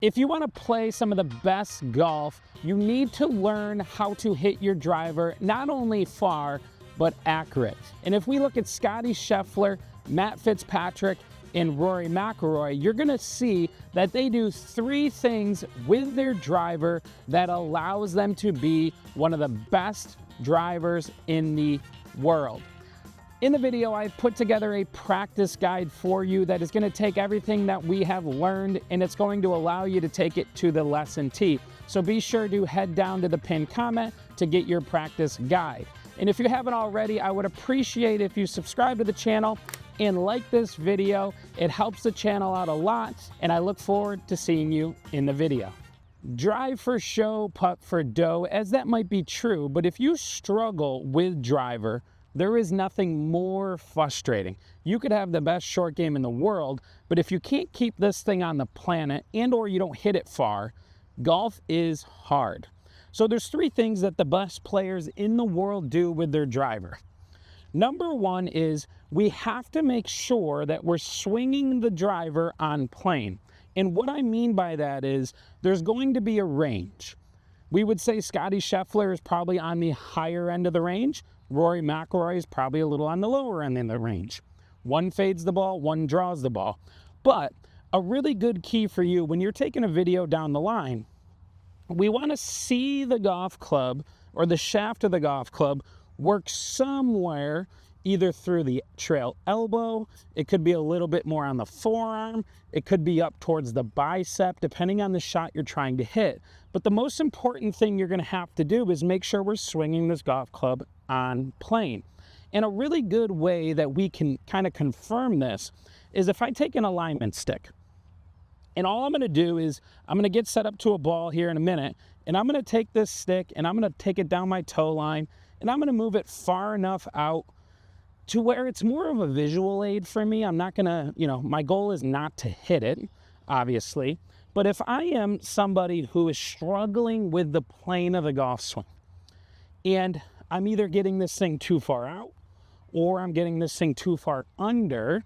If you want to play some of the best golf, you need to learn how to hit your driver not only far, but accurate. And if we look at Scottie Scheffler, Matt Fitzpatrick, and Rory McIlroy, you're going to see that they do three things with their driver that allows them to be one of the best drivers in the world. In the video, I put together a practice guide for you that is going to take everything that we have learned and it's going to allow you to take it to the lesson tee. So be sure to head down to the pinned comment to get your practice guide. And if you haven't already, I would appreciate if you subscribe to the channel and like this video. It helps the channel out a lot, and I look forward to seeing you in the video. Drive for show, putt for dough, as that might be true, but if you struggle with driver, there is nothing more frustrating. You could have the best short game in the world, but if you can't keep this thing on the planet and or you don't hit it far, golf is hard. So there's three things that the best players in the world do with their driver. Number one is we have to make sure that we're swinging the driver on plane. And what I mean by that is there's going to be a range. We would say Scottie Scheffler is probably on the higher end of the range. Rory McIlroy is probably a little on the lower end of the range. One fades the ball, one draws the ball. But a really good key for you when you're taking a video down the line, we want to see the golf club or the shaft of the golf club work somewhere either through the trail elbow, it could be a little bit more on the forearm, it could be up towards the bicep, depending on the shot you're trying to hit. But the most important thing you're going to have to do is make sure we're swinging this golf club on plane. And a really good way that we can kind of confirm this is if I take an alignment stick, and all I'm going to do is I'm going to get set up to a ball here in a minute, and I'm going to take this stick and I'm going to take it down my toe line, and I'm going to move it far enough out to where it's more of a visual aid for me. I'm not going to, my goal is not to hit it, obviously. But if I am somebody who is struggling with the plane of the golf swing, and I'm either getting this thing too far out or I'm getting this thing too far under,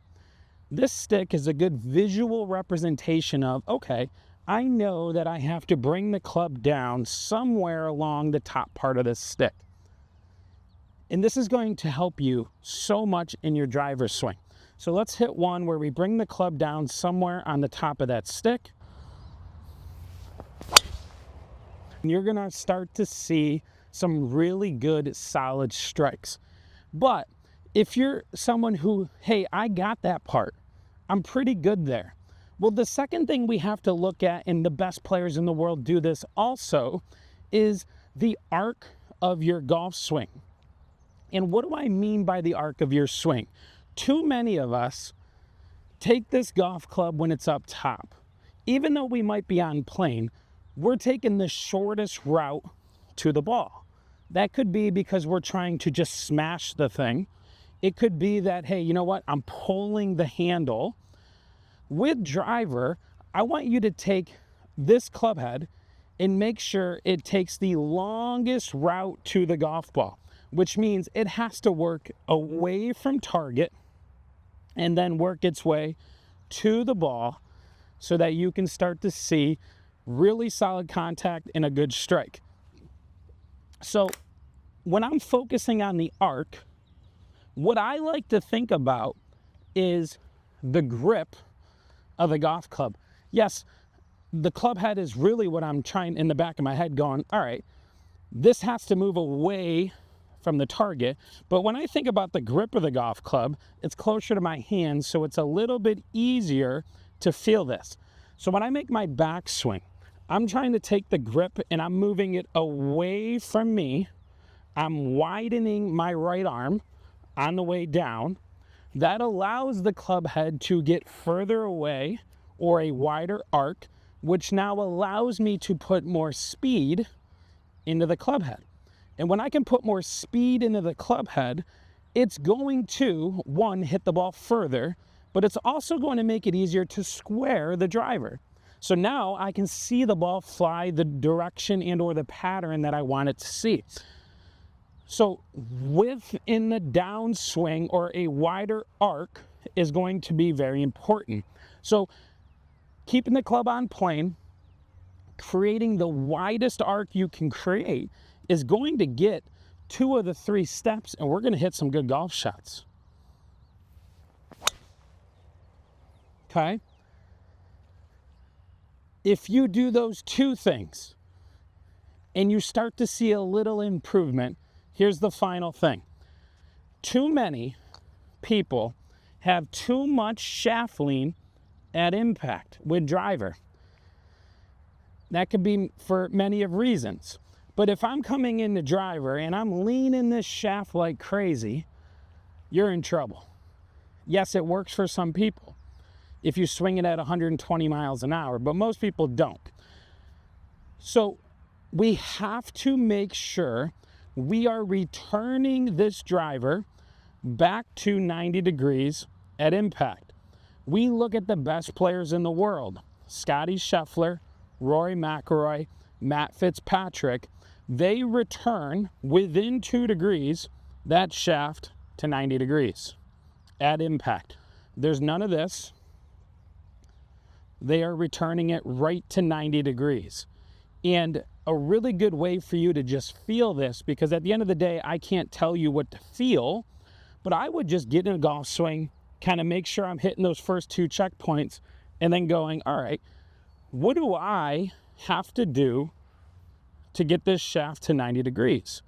this stick is a good visual representation of, okay, I know that I have to bring the club down somewhere along the top part of this stick. And this is going to help you so much in your driver swing. So let's hit one where we bring the club down somewhere on the top of that stick. And you're going to start to see some really good solid strikes. But if you're someone who, hey, I got that part, I'm pretty good there. Well, the second thing we have to look at, and the best players in the world do this also, is the arc of your golf swing. And what do I mean by the arc of your swing? Too many of us take this golf club when it's up top. Even though we might be on plane, we're taking the shortest route to the ball. That could be because we're trying to just smash the thing. It could be that, hey, you know what? I'm pulling the handle. With driver, I want you to take this club head and make sure it takes the longest route to the golf ball, which means it has to work away from target and then work its way to the ball so that you can start to see really solid contact and a good strike. So when I'm focusing on the arc, what I like to think about is the grip of the golf club. Yes, the club head is really what I'm trying in the back of my head going, all right, this has to move away from the target. But when I think about the grip of the golf club, it's closer to my hands, so it's a little bit easier to feel this. So when I make my backswing, I'm trying to take the grip and I'm moving it away from me. I'm widening my right arm on the way down. That allows the club head to get further away or a wider arc, which now allows me to put more speed into the club head. And when I can put more speed into the club head, it's going to, one, hit the ball further, but it's also going to make it easier to square the driver. So now I can see the ball fly the direction and or the pattern that I want it to see. So within the downswing or a wider arc is going to be very important. So keeping the club on plane, creating the widest arc you can create is going to get 2 of the 3 steps, and we're going to hit some good golf shots. Okay? If you do those 2 things and you start to see a little improvement, here's the final thing. Too many people have too much shaft lean at impact with driver. That could be for many of reasons. But if I'm coming into driver and I'm leaning this shaft like crazy, you're in trouble. Yes, it works for some people if you swing it at 120 miles an hour, but most people don't. So we have to make sure we are returning this driver back to 90 degrees at impact. We look at the best players in the world, Scottie Scheffler, Rory McIlroy, Matt Fitzpatrick. They return within 2 degrees that shaft to 90 degrees at impact. There's none of this. They are returning it right to 90 degrees. And a really good way for you to just feel this, because at the end of the day, I can't tell you what to feel, but I would just get in a golf swing, kind of make sure I'm hitting those first 2 checkpoints, and then going, all right, what do I have to do to get this shaft to 90 degrees?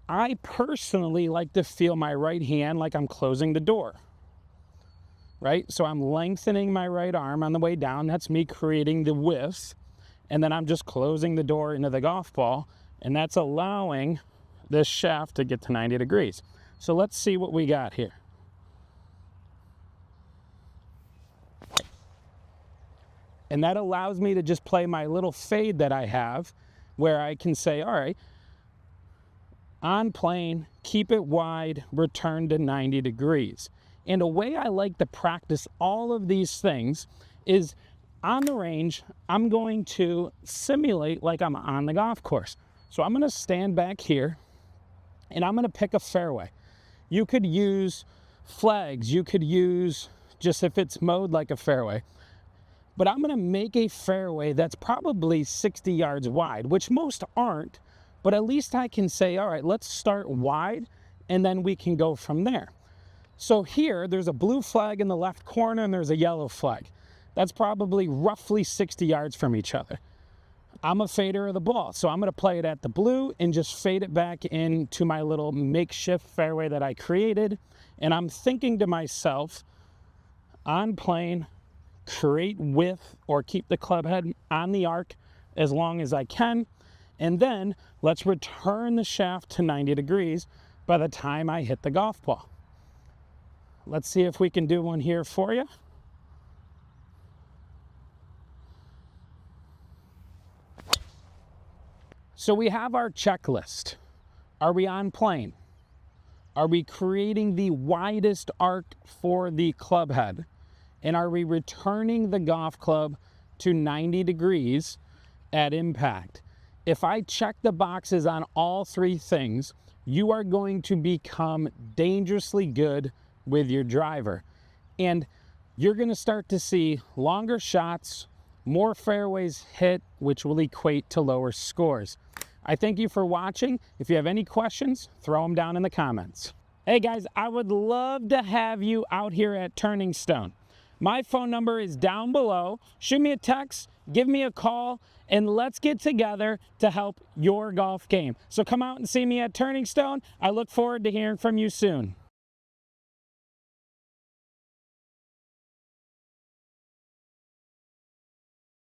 I personally like to feel my right hand like I'm closing the door, right? So I'm lengthening my right arm on the way down. That's me creating the width. And then I'm just closing the door into the golf ball, and that's allowing this shaft to get to 90 degrees. So let's see what we got here. And that allows me to just play my little fade that I have, where I can say, all right, on plane, keep it wide, return to 90 degrees. And a way I like to practice all of these things is on the range, I'm going to simulate like I'm on the golf course. So I'm going to stand back here and I'm going to pick a fairway. You could use flags. You could use just if it's mowed like a fairway. But I'm going to make a fairway that's probably 60 yards wide, which most aren't. But at least I can say, all right, let's start wide and then we can go from there. So here, there's a blue flag in the left corner and there's a yellow flag. That's probably roughly 60 yards from each other. I'm a fader of the ball, so I'm going to play it at the blue and just fade it back into my little makeshift fairway that I created. And I'm thinking to myself, on plane, create width or keep the club head on the arc as long as I can. And then let's return the shaft to 90 degrees by the time I hit the golf ball. Let's see if we can do one here for you. So we have our checklist. Are we on plane? Are we creating the widest arc for the club head? And are we returning the golf club to 90 degrees at impact? If I check the boxes on all 3 things, you are going to become dangerously good with your driver. And you're going to start to see longer shots, more fairways hit, which will equate to lower scores. I thank you for watching. If you have any questions, throw them down in the comments. Hey guys, I would love to have you out here at Turning Stone. My phone number is down below. Shoot me a text, give me a call, and let's get together to help your golf game. So come out and see me at Turning Stone. I look forward to hearing from you soon.